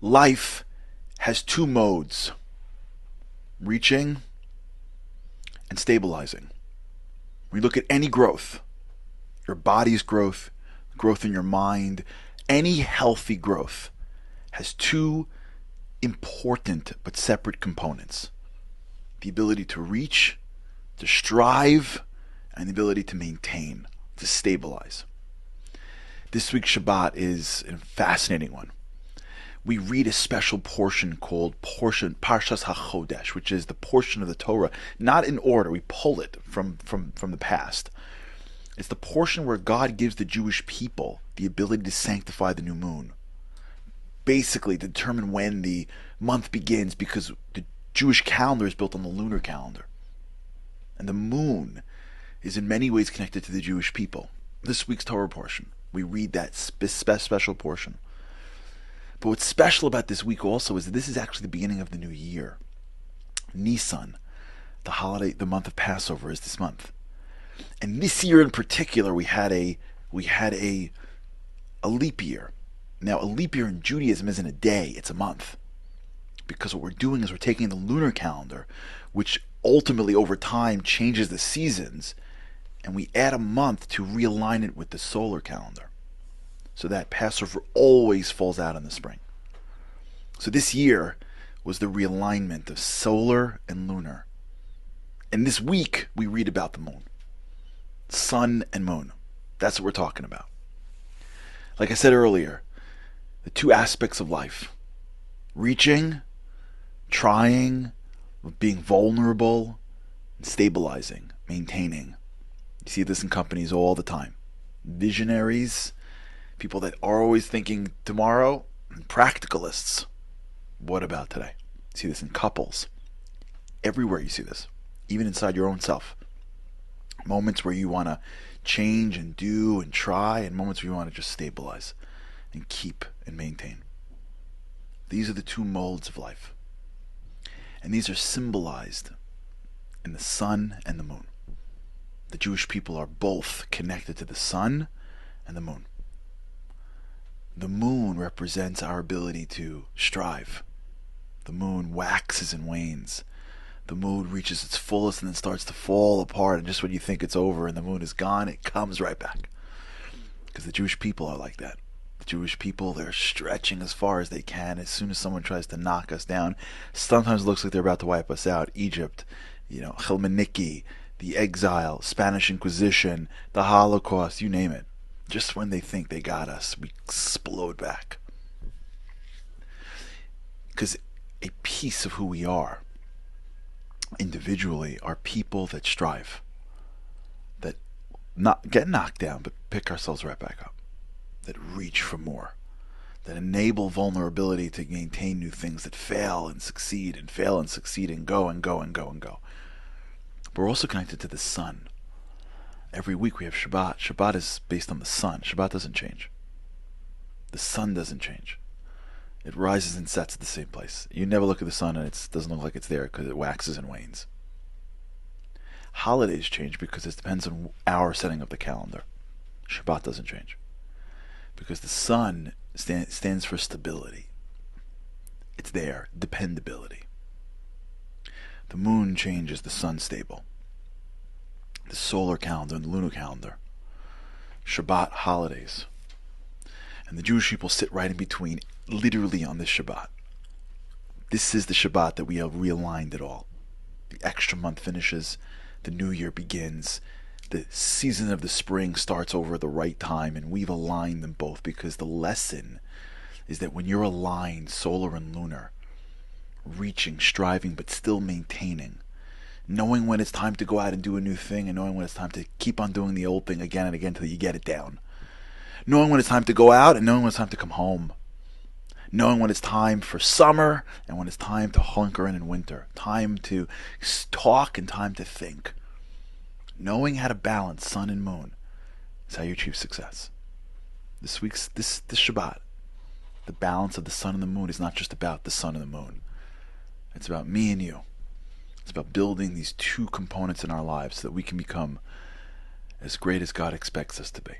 Life has two modes: reaching and stabilizing. When you look at any growth, your body's growth, growth in your mind, any healthy growth has two important but separate components: the ability to reach, to strive, and the ability to maintain, to stabilize. This week's Shabbat is a fascinating one. We read a special portion called Parshas HaChodesh, which is the portion of the Torah, not in order. We pull it from the past. It's the portion where God gives the Jewish people the ability to sanctify the new moon, basically to determine when the month begins, because the Jewish calendar is built on the lunar calendar. And the moon is in many ways connected to the Jewish people. This week's Torah portion, we read that special portion. But what's special about this week also is that this is actually the beginning of the new year. Nisan, the holiday, the month of Passover, is this month. And this year in particular, we had a leap year. Now, a leap year in Judaism isn't a day, it's a month. Because what we're doing is we're taking the lunar calendar, which ultimately over time changes the seasons, and we add a month to realign it with the solar calendar, so that Passover always falls out in the spring. So this year was the realignment of solar and lunar. And this week we read about the moon. Sun and moon. That's what we're talking about. Like I said earlier, the two aspects of life: reaching, trying, being vulnerable, and stabilizing, maintaining. You see this in companies all the time. Visionaries, people that are always thinking tomorrow, and practicalists. What about today? You see this in couples. Everywhere you see this, even inside your own self. Moments where you want to change and do and try, and moments where you want to just stabilize and keep and maintain. These are the two modes of life. And these are symbolized in the sun and the moon. The Jewish people are both connected to the sun and the moon. The moon represents our ability to strive. The moon waxes and wanes. The moon reaches its fullest and then starts to fall apart, and just when you think it's over and the moon is gone, it comes right back. Because the Jewish people are like that. The Jewish people, they're stretching as far as they can. As soon as someone tries to knock us down, sometimes it looks like they're about to wipe us out. Egypt, Chilmaniki, the exile, Spanish Inquisition, the Holocaust, you name it. Just when they think they got us, we explode back. Because a piece of who we are individually are people that strive, that not get knocked down, but pick ourselves right back up, that reach for more, that enable vulnerability to maintain new things, that fail and succeed and fail and succeed and go and go and go and go. But we're also connected to the sun. Every week we have Shabbat. Shabbat is based on the sun. Shabbat doesn't change. The sun doesn't change. It rises and sets at the same place. You never look at the sun and it doesn't look like it's there because it waxes and wanes. Holidays change because it depends on our setting of the calendar. Shabbat doesn't change because the sun stands for stability. It's there, dependability. The moon changes, the sun's stable. The solar calendar and the lunar calendar. Shabbat, holidays. And the Jewish people sit right in between, literally on this Shabbat. This is the Shabbat that we have realigned it all. The extra month finishes, the new year begins, the season of the spring starts over at the right time, and we've aligned them both, because the lesson is that when you're aligned, solar and lunar, reaching, striving, but still maintaining, knowing when it's time to go out and do a new thing, and knowing when it's time to keep on doing the old thing again and again until you get it down. Knowing when it's time to go out and knowing when it's time to come home. Knowing when it's time for summer and when it's time to hunker in winter. Time to talk and time to think. Knowing how to balance sun and moon is how you achieve success. This Shabbat, the balance of the sun and the moon is not just about the sun and the moon. It's about me and you. It's about building these two components in our lives so that we can become as great as God expects us to be.